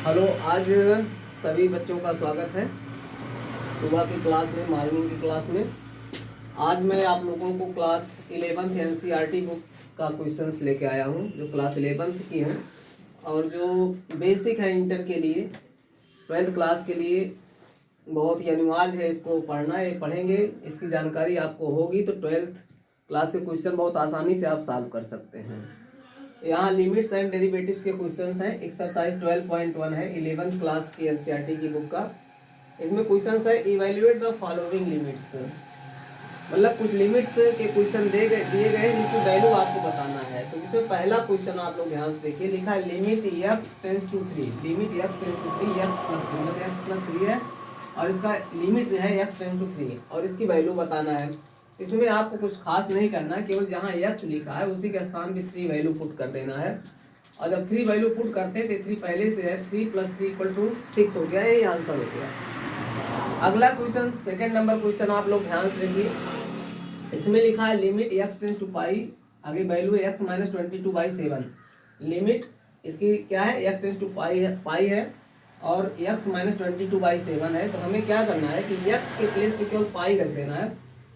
Hello, आज सभी बच्चों का स्वागत है सुबह की क्लास में, मॉर्निंग की क्लास में। आज मैं आप लोगों को क्लास 11th एनसीईआरटी बुक का क्वेश्चंस लेके आया हूं, जो क्लास 11th की हैं और जो बेसिक है इंटर के लिए, 12th क्लास के लिए बहुत ही अनिवार्य है इसको पढ़ना। ये पढ़ेंगे, इसकी जानकारी आपको होगी तो 12th क्लास के क्वेश्चन बहुत आसानी से आप सॉल्व कर सकते हैं। यहाँ लिमिट्स एंड डेरिवेटिव्स के क्वेश्चंस हैं। एक्सरसाइज 12.1 है 11th क्लास की एनसीईआरटी की बुक का। इसमें क्वेश्चंस है इवैल्यूएट द फॉलोइंग लिमिट्स, मतलब कुछ लिमिट्स के क्वेश्चन दिए गए जिनकी वैल्यू आपको बताना है। तो इसमें पहला क्वेश्चन आप लोग ध्यान से देखिए, लिखा है limit x tends to 3, limit x tends to 3 x plus 3, मतलब x प्लस 3 है और इसका लिमिट जो है x टेंड्स टू 3 और इसकी वैल्यू बताना है। इसमें आपको कुछ खास नहीं करना, केवल जहाँ x लिखा है उसी के स्थान पे 3 वैल्यू पुट कर देना है। और जब 3 वैल्यू पुट करते हैं तो 3 पहले से है, 3 प्लस 3 इक्वल टू 6 हो गया, यही आंसर हो गया। अगला क्वेश्चन, सेकंड नंबर क्वेश्चन आप लोग ध्यान से देखिए। इसमें लिखा है लिमिट x टेंड्स टू पाई, आगे वैल्यू है x माइनस 22/7। लिमिट इसकी क्या है, x टेंड्स टू पाई है और x माइनस 22/7 है। तो हमें क्या करना है कि x के प्लेस पे केवल पाई रख देना है।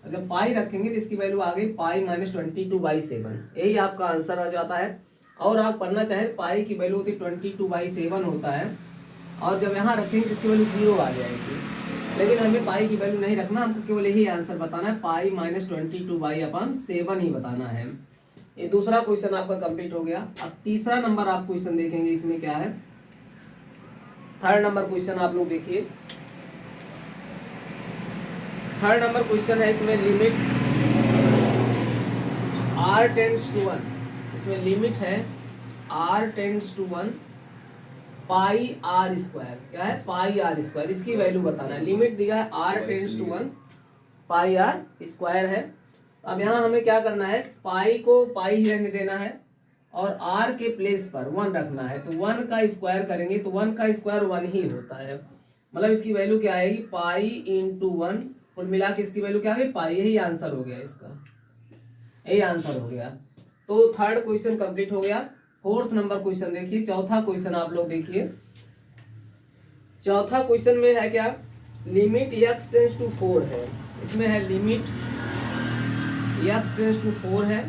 जब पाई रखेंगे तो इसकी वैल्यू आ गई पाई माइनस 22/7, यही आपका आंसर आ जाता है। और आप पढ़ना चाहें पाई की वैल्यू होती 22/7 होता है और जब यहाँ रखेंगे इसकी वैल्यू 0 आ जाएगी। लेकिन हमें पाई की वैल्यू नहीं रखना, हमको केवल यही आंसर बताना है, पाई माइनस 22/7 ही बताना है। ये दूसरा क्वेश्चन आपका कंप्लीट हो गया। अब तीसरा नंबर आप क्वेश्चन देखेंगे, इसमें क्या है, थर्ड नंबर क्वेश्चन आप लोग देखिए। थर्ड नंबर क्वेश्चन है, इसमें लिमिट r टेंड्स टू 1, इसमें लिमिट है r tends to 1 pi R square, क्या है पाई आर स्क्वायर, इसकी वैल्यू बताना है। लिमिट दिया है r tends to 1 pi R square है। अब यहाँ हमें क्या करना है, पाई को पाई ही रहने देना है और r के प्लेस पर 1 रखना है। तो 1 का स्क्वायर करेंगे तो 1 का स्क्वायर 1 ही होता है, मतलब इसकी वैल्यू क्या आएगी पाई इंटू 1, कुल मिला के इसकी वैल्यू क्या है पाई, यही आंसर हो गया, इसका यही आंसर हो गया। तो थर्ड क्वेश्चन कंप्लीट हो गया। फोर्थ नंबर क्वेश्चन देखिए, चौथा क्वेश्चन आप लोग देखिए। चौथा क्वेश्चन में है क्या, लिमिट x टेंड्स टू 4 है। इसमें है लिमिट x टेंड्स टू 4 है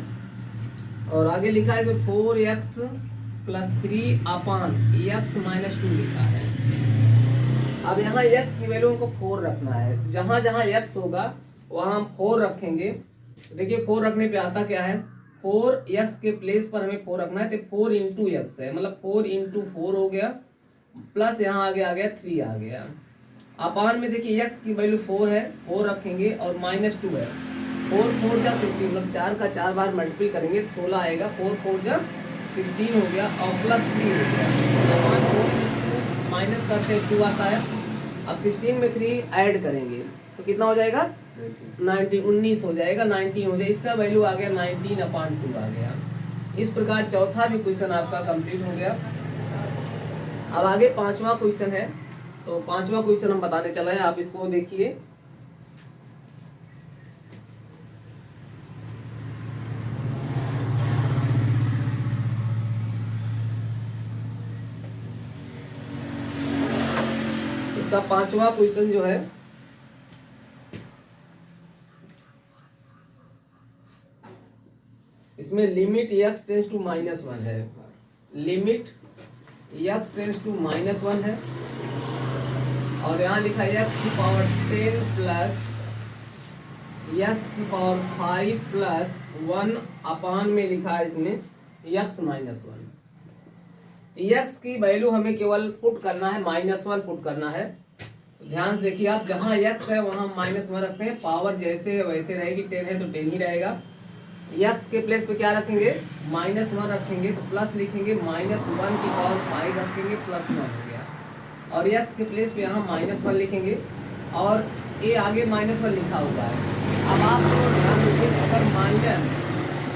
और आगे लिखा है 4x प्लस 3 अपान x माइनस 2 लिखा है। अब यहाँ x की वैल्यू हमको 4 रखना है, तो जहाँ जहाँ x होगा वहाँ हम 4 रखेंगे। देखिए 4 रखने पे आता क्या है, 4x के प्लेस पर हमें 4 रखना है, तो 4 इंटू x है, मतलब 4 इंटू 4 हो गया, प्लस यहाँ आगे आ गया 3 आ गया। अपान में देखिए x की वैल्यू 4 है, 4 रखेंगे और माइनस 2 है, 4 4 जा 16, मतलब 4 का 4 बार मल्टीपल करेंगे तो 16 आएगा, 4 4 जा 16 हो गया और प्लस 3 हो गया। अपान 4 प्लस 2 माइनस करते 2 आता है। अब 16 में 3 ऐड करेंगे तो कितना हो जाएगा 19 हो जाएगा, 19 हो जाएगा, इसका वैल्यू आ गया 19/2 आ गया। इस प्रकार चौथा भी क्वेश्चन आपका कंप्लीट हो गया। अब आगे पांचवा क्वेश्चन है, तो पांचवा क्वेश्चन हम बताने चला है, आप इसको देखिए। इसका पांचवा क्वेश्चन जो है, इसमें लिमिट x टेंड्स टू -1 है, लिमिट x टेंड्स टू -1 है और यहाँ लिखा है x की पावर 10 प्लस x की पावर 5 प्लस 1 अपान में लिखा है इसमें x माइनस 1। x की वैल्यू हमें केवल पुट करना है, -1 पुट करना है। तो ध्यान से देखिए आप, जहाँ x है वहाँ -1 रखते हैं, पावर जैसे है वैसे रहेगी, 10 है तो 10 ही रहेगा। x के प्लेस पे क्या रखेंगे -1 रखेंगे, तो प्लस लिखेंगे, -1 की पावर 5 रखेंगे, प्लस 1 हो गया और x के प्लेस पे यहाँ -1 लिखेंगे और ये आगे -1 लिखा हुआ है। अब आप लोग ध्यान दीजिए, अगर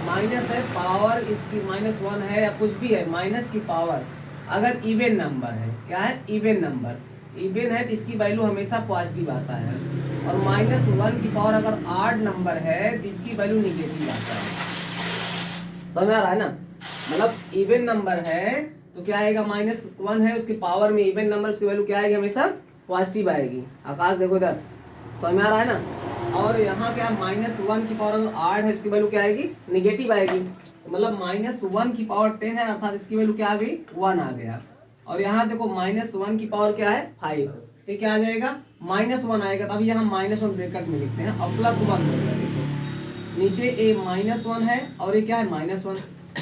माइनस है, पावर इसकी -1 है या कुछ भी है, माइनस की पावर अगर इवन नंबर है, क्या है इवन नंबर, इवन है तो इसकी वैल्यू हमेशा पॉजिटिव आता है और -1 की पावर अगर ऑड नंबर है तो इसकी वैल्यू निगेटिव आता है। समझ आ रहा है ना, मतलब इवन नंबर है तो क्या आएगा, -1 है उसके पावर में इवन नंबर, उसकी वैल्यू क्या आएगी, हमेशा पॉजिटिव आएगी। आकाश देखो इधर, समझ में आ रहा है ना। और यहाँ क्या, -1 की पावर 8 है, उसकी वैल्यू क्या आएगी, निगेटिव आएगी। तो मतलब -1 की पावर 10 है, अर्थात इसकी वैल्यू क्या आ गई, 1 आ गया। और यहाँ देखो -1 की पावर क्या है, 5, तो क्या आ जाएगा, -1 आएगा। तो अभी यहाँ -1 ब्रैकेट में लिखते हैं और +1 हो गया। देखो नीचे ए -1 है और ये क्या है, -1।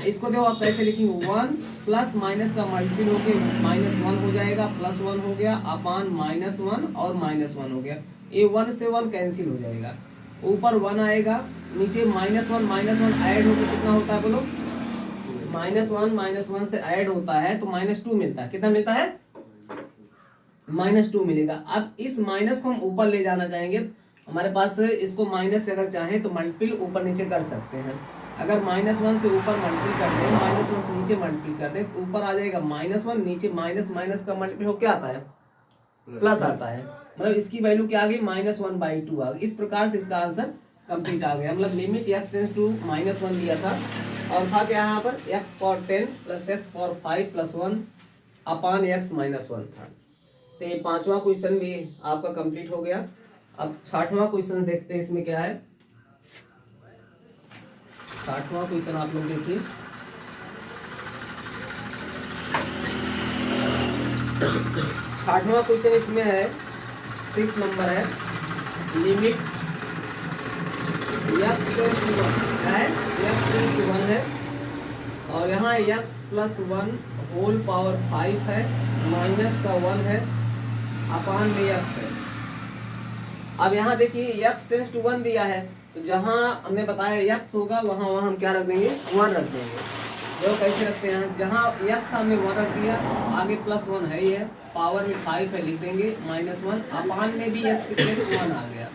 इसको देखो आप कैसे लिखेंगे, 1 प्लस माइनस का मल्टीपल होके -1 हो जाएगा, +1 हो गया अपान -1 और -1 हो गया। ये 1 से 1 कैंसिल हो जाएगा, ऊपर 1 आएगा, नीचे -1 ऐड होकर कितना होता है बोलो, -1 से ऐड होता है तो -2 मिलता है। कितना मिलता है, -2 मिलेगा। अब इस माइनस को हम ऊपर ले जाना चाहेंगे, हमारे पास इसको माइनस से अगर चाहें तो मल्टीपल ऊपर नीचे कर सकते हैं। अगर -1 से ऊपर मल्टीपल करते हैं, -1 से नीचे मल्टीपल करते हैं तो ऊपर आ जाएगा -1, नीचे माइनस का मल्टीपल हो क्या आता है, प्लस आता है। मतलब इसकी वैल्यू क्या आ गई, -1/2 आ गई। इस प्रकार से इसका आंसर कंप्लीट आ गया। मतलब लिमिट x टेंड्स टू -1 दिया था और था क्या यहाँ पर, x power 10 plus x power 5 plus 1 अपान x -1 था। तो ये 5वां क्वेश्चन भी आपका कंप्लीट हो गया। अब 6वां क्वेश्चन देखते हैं, इसमें क्या है। 6वां क्वेश्चन आप लोग देखिए। 6वां क्वेश्चन इसमें है, 6 नंबर है, लिमिट x टेंड्स टू 1 है, x टेंड्स टू 1 है और यहाँ x प्लस 1 होल पावर 5 है, माइनस का 1 है अपान में x है। अब यहाँ देखिए x टेंड्स टू 1 दिया है, तो जहाँ हमने बताया x होगा वहाँ हम क्या रख देंगे, 1 रख देंगे। जो कैसे रखते हैं, जहाँ x था हमने 1 रख दिया, आगे +1 है ही है, पावर में 5 है लिख देंगे, -1 अपान में भी x कितने 1 आ गया।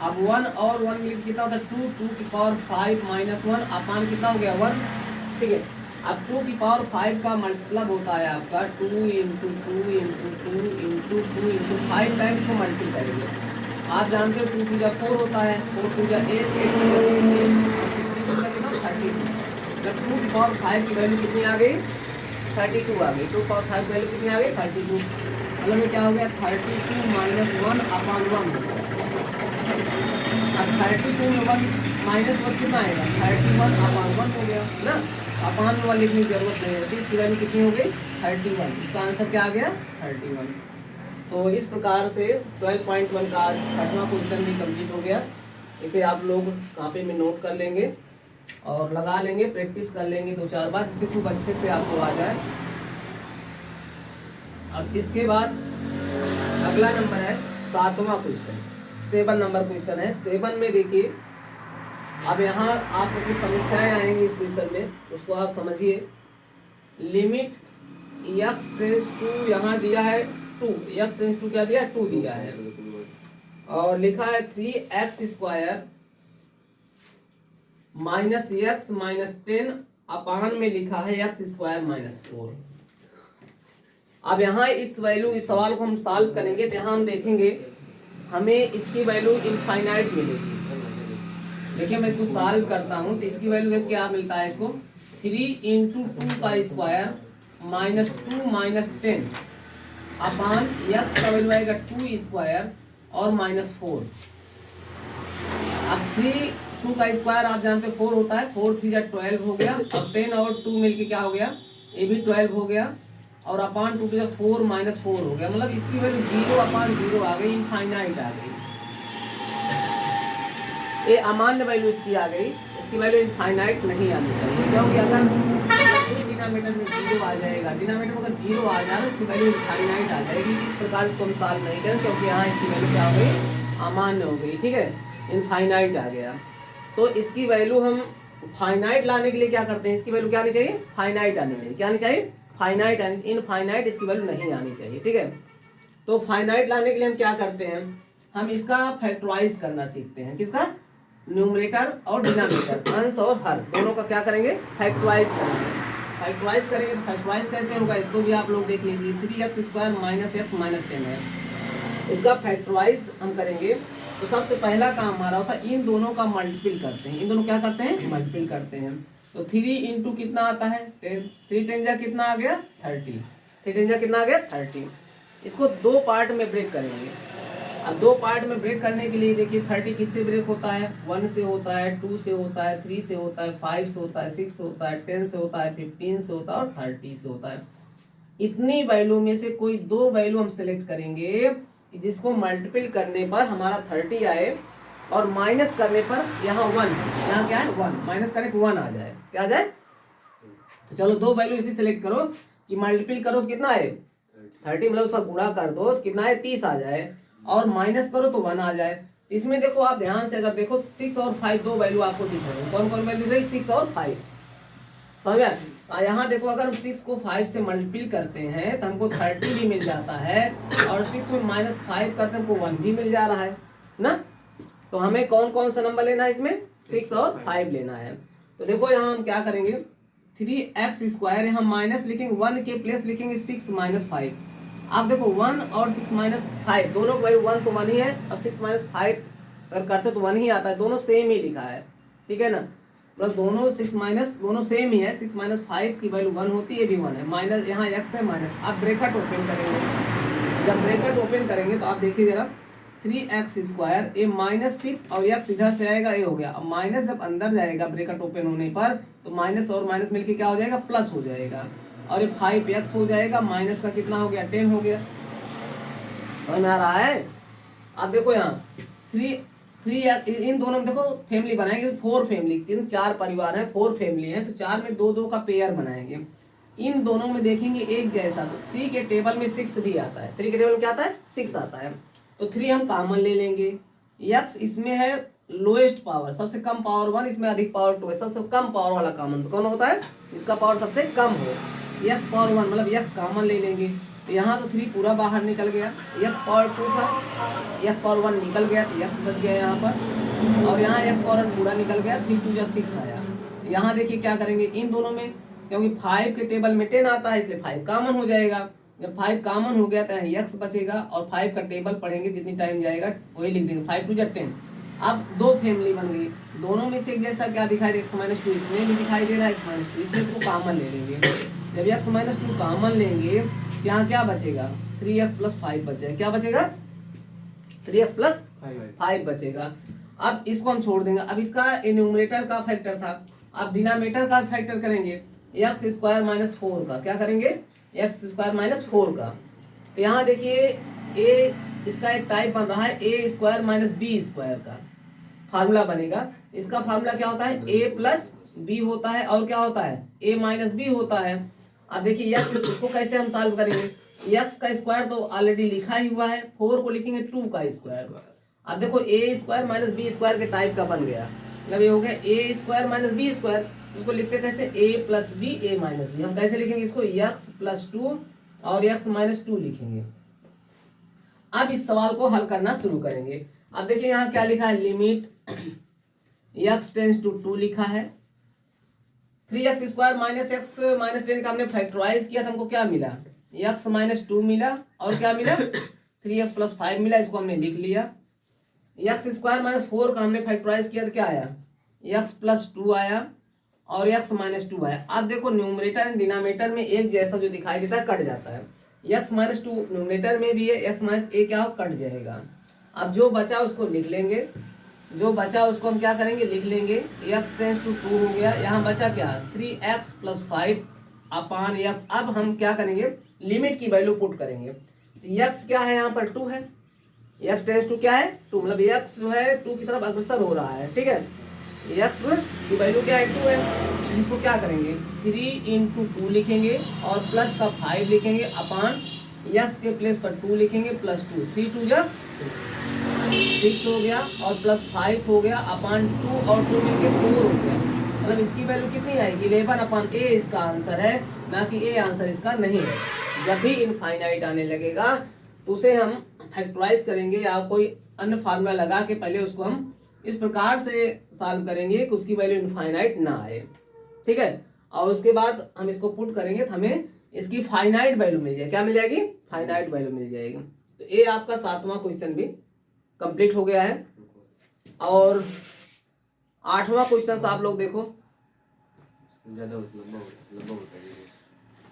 अब 1 और 1 मिलकर कितना होता है, 2 की पावर 5 -1 अपान कितना हो गया, 1। ठीक है, अब 2 की पावर 5 का मतलब होता है आपका 2 × 2 × 2 × 2 × 5 टाइम्स को मल्टीप्लाई करेंगे। आप जानते हो 2 × 2 = 4 होता है, 4 × 2 = 8, 8 × 2 = 32। जब 2 की पावर 5 की वैल्यू कितनी आ गई, 32 आ गई। 2 की पावर 5 की वैल्यू कितनी आ गई, 32। मतलब में क्या हो गया, 32 - 1 अपान 1 हो गया। अब 32 में 1 -1 कितना आएगा, 31 अपान 1 हो गया ना। अपान 1 लिखने की जरूरत नहीं होती, इसकी वैल्यू कितनी हो गई, 31। इसका आंसर क्या आ गया, 31। तो इस प्रकार से 12.1 का 6वां क्वेश्चन भी कंप्लीट हो गया। इसे आप लोग कॉपी में नोट कर लेंगे और लगा लेंगे, प्रैक्टिस कर लेंगे 2-4 बार, जिससे खूब अच्छे से आपको आ जाए। अब इसके बाद अगला नंबर है 7वां क्वेश्चन, 7 नंबर क्वेश्चन है। 7 में देखिए, अब यहाँ आपको कुछ समस्याएं आएंगी इस क्वेश्चन में, उसको आप समझिए। लिमिट x टेंड्स टू, यहाँ दिया है 2, x टेंड्स टू क्या दिया, 2 दिया है और लिखा है 3x² -x -10 अपान में लिखा है x² -4। अब यहाँ इस वैल्यू, इस सवाल को हम सॉल्व करेंगे तो यहाँ हम देखेंगे हमें इसकी वैल्यू इनफाइनाइट मिलेगी। देखिए मैं इसको सॉल्व करता हूँ तो इसकी वैल्यू देख क्या मिलता है, इसको 3 × 2 का स्क्वायर -2 - 10 अपान x का वैल्यू आएगा 2² और -4। अब 2 का स्क्वायर आप जानते हो 4 होता है, 4 × 3 = 12 हो गया। अब 10 और 2 मिलके क्या हो गया, ये भी 12 हो गया और अपान 2 × 4 -4 हो गया। मतलब इसकी वैल्यू 0 अपान 0 आ गई, इनफाइनाइट आ गई। ये अमान्य वैल्यू इसकी आ गई, इसकी वैल्यू इनफाइनाइट नहीं आनी चाहिए, क्योंकि अगर डिनोमिनेटर में 0 आ जाएगा, डिनोमिनेटर में अगर 0 आ जाए उसकी वैल्यू इनफाइनाइट आ जाएगी। इस प्रकार इसको हम सॉल्व नहीं करें, क्योंकि यहाँ इसकी वैल्यू क्या हो गई, अमान्य हो गई। ठीक है, इनफाइनाइट आ गया। तो इसकी वैल्यू हम फाइनाइट लाने के लिए क्या करते हैं, इसकी वैल्यू क्या आनी चाहिए, फाइनाइट आनी चाहिए। क्या आनी चाहिए, फाइनाइट आनी चाहिए, इनफाइनाइट इसकी वैल्यू नहीं आनी चाहिए। ठीक है, तो फाइनाइट लाने के लिए हम क्या करते हैं, हम इसका फैक्टराइज करना सीखते हैं। किसका, न्यूमरेटर और डिनोमिनेटर, अंश और हर दोनों का क्या करेंगे, फैक्टराइज करेंगे। फैक्टराइज करेंगे तो फैक्टराइज कैसे होगा, इसको भी आप लोग देख लीजिए। 3x² -x -10 है, इसका फैक्टराइज हम करेंगे तो सबसे पहला काम हमारा होता है इन दोनों का मल्टीपल करते हैं। इन दोनों क्या करते हैं, मल्टीपल करते हैं। तो 3 इंटू कितना आता है 10, 3 टेन जा कितना आ गया 30, 3 टेन जा कितना आ गया 30। इसको दो पार्ट में ब्रेक करेंगे। अब दो पार्ट में ब्रेक करने के लिए देखिए 30 किससे ब्रेक होता है, 1 से होता है, 2 से होता है, 3 से होता है, 5 से होता है, 6 से होता है, 10 से होता है, 15 से होता है और 30 से होता है। इतनी वैल्यू में से कोई दो वैल्यू हम सेलेक्ट करेंगे जिसको मल्टीपल करने पर हमारा 30 आए और माइनस करने पर यहाँ 1, यहाँ क्या है 1, माइनस करने पर 1 आ जाए, क्या आ जाए। तो चलो दो वैल्यू इसी सेलेक्ट करो कि मल्टीपल करो तो कितना आए 30, मतलब उसका गुणा कर दो तो कितना है 30 आ जाए, और माइनस करो तो 1 आ जाए। इसमें देखो आप ध्यान से अगर देखो 6 और 5 दो वैल्यू आपको दिख रहे हैं। कौन कौन वैल्यू दिख रही, 6 और 5, समझ गया। यहाँ देखो अगर हम 6 को 5 से मल्टीपल करते हैं तो हमको 30 भी मिल जाता है, और 6 में -5 करते हैं हमको 1 भी मिल जा रहा है ना। तो हमें कौन कौन सा नंबर लेना है इसमें, 6 और 5 लेना है। तो देखो यहाँ हम क्या करेंगे, 3x², यहाँ माइनस लिखेंगे, 1 के प्लेस लिखेंगे 6 - 5। आप देखो 1 और 6 - 5 दोनों वैल्यू 1 तो 1 ही है, और 6 - 5 अगर करते तो 1 ही आता है, दोनों सेम ही लिखा है, ठीक है ना। मतलब दोनों 6 माइनस दोनों सेम ही है, 6 - 5 की वैल्यू 1 होती है, ये भी 1 है, माइनस यहाँ x है माइनस। आप ब्रैकेट ओपन करेंगे, जब ब्रैकेट ओपन करेंगे तो आप देखिए जरा 3x², ये -6 और x इधर से आएगा, ये हो गया। अब माइनस जब अंदर जाएगा ब्रैकेट ओपन होने पर तो माइनस और माइनस मिलके क्या हो जाएगा, प्लस हो जाएगा, और ये 5x हो जाएगा, माइनस का कितना हो गया 10 हो गया, समझ में आ रहा है। अब देखो यहाँ 3 इन दोनों में देखो फैमिली बनाएंगे, 4 फैमिली, 4 परिवार है, 4 फैमिली है, तो 4 में 2-2 का पेयर बनाएंगे। इन दोनों में देखेंगे एक जैसा, तो 3 के टेबल में 6 भी आता है, 3 के टेबल में क्या आता है 6 आता है, तो 3 हम कॉमन ले लेंगे। x इसमें है लोएस्ट पावर, सबसे कम पावर 1, इसमें अधिक पावर 2 है, सबसे कम पावर वाला कॉमन तो कौन होता है, इसका पावर सबसे कम हो, x पावर 1 मतलब x कॉमन ले लेंगे। तो यहाँ तो 3 पूरा बाहर निकल गया, x पावर 2 था, x पावर 1 निकल गया तो x बच गया यहाँ पर, और यहाँ x पावर 1 पूरा निकल गया, 3 2 जा 6 आया। यहाँ देखिए क्या करेंगे इन दोनों में, क्योंकि 5 के टेबल में 10 आता है इसलिए 5 कॉमन हो जाएगा। जब 5 कॉमन हो गया तो x बचेगा, और 5 का टेबल पढ़ेंगे जितनी टाइम जाएगा वही लिख देंगे, 5 2 जा 10। अब दो फैमिली बन गई, दोनों में से एक जैसा क्या दिखाई दे, x - 2 इसमें भी दिखाई दे रहा है, x - 2 इसमें इसको कॉमन ले लेंगे। जब x - 2 कॉमन लेंगे तो यहाँ क्या बचेगा, 3x + 5 बच जाएगा, क्या बचेगा 3x + 5 बचेगा। अब इसको हम छोड़ देंगे, अब इसका न्यूमरेटर का फैक्टर था, अब डिनोमिनेटर का फैक्टर करेंगे, x² - 4 का, क्या करेंगे x² - 4 का। तो यहाँ देखिए a इसका एक टाइप बन रहा है a² - b² का फार्मूला बनेगा। इसका फार्मूला क्या होता है, a + b होता है, और क्या होता है a - b होता है। अब देखिए x इसको कैसे हम सॉल्व करेंगे, x का स्क्वायर तो ऑलरेडी लिखा ही हुआ है, 4 को लिखेंगे 2 का स्क्वायर। अब देखो a² - b² के टाइप का बन गया, मतलब ये हो गया a² - b², इसको लिखते कैसे a + b a - b। हम कैसे लिखेंगे इसको, x + 2 और x - 2 लिखेंगे। अब इस सवाल को हल करना शुरू करेंगे। अब देखिए यहाँ क्या लिखा है, लिमिट x टेंड्स टू 2 लिखा है, 3x² - x - 10 का हमने फैक्टराइज किया था, हमको क्या मिला x - 2 मिला, और क्या मिला 3x + 5 मिला, इसको हमने लिख लिया। x² - 4 का हमने फैक्टराइज किया तो क्या आया, x + 2 आया, और x - 2 आया। अब देखो न्यूमरेटर एंड डिनोमिनेटर में एक जैसा जो दिखाई देता है कट जाता है, x - 2 न्यूमरेटर में भी है, x - a क्या हो कट जाएगा। अब जो बचा उसको लिख लेंगे, जो बचा उसको हम क्या करेंगे लिख लेंगे, x टेंड्स टू 2 हो गया, यहाँ बचा क्या 3x + 5 अपान x। अब हम क्या करेंगे, लिमिट की वैल्यू पुट करेंगे, तो x क्या है यहाँ पर 2 है, x टेंड्स टू क्या है 2, मतलब x जो है 2 की तरफ अग्रसर हो रहा है, ठीक है, x की वैल्यू क्या है 2 है, इसको क्या करेंगे 3 × 2 लिखेंगे, और प्लस का 5 लिखेंगे, अपान x के प्लेस पर 2 लिखेंगे, +2, 3 2 जा 6 हो गया, और +5 हो गया, अपान 2 और 2 मिलके 4 हो गया। मतलब इसकी वैल्यू कितनी आएगी 11/a इसका आंसर है, ना कि a आंसर इसका नहीं है। जब भी इनफाइनाइट आने लगेगा तो उसे हम फैक्टराइज करेंगे या कोई अन्य फार्मूला लगा के पहले उसको हम इस प्रकार से सॉल्व करेंगे कि उसकी वैल्यू इनफाइनाइट ना आए, ठीक है। और उसके बाद हम इसको पुट करेंगे तो हमें इसकी फाइनाइट वैल्यू मिल जाएगी, क्या मिल जाएगी फाइनाइट वैल्यू मिल जाएगी। तो ये आपका 7वां क्वेश्चन भी कंप्लीट हो गया है। और 8वां क्वेश्चन आप लोग देखो, ज़्यादा लंबा होता है वीडियो।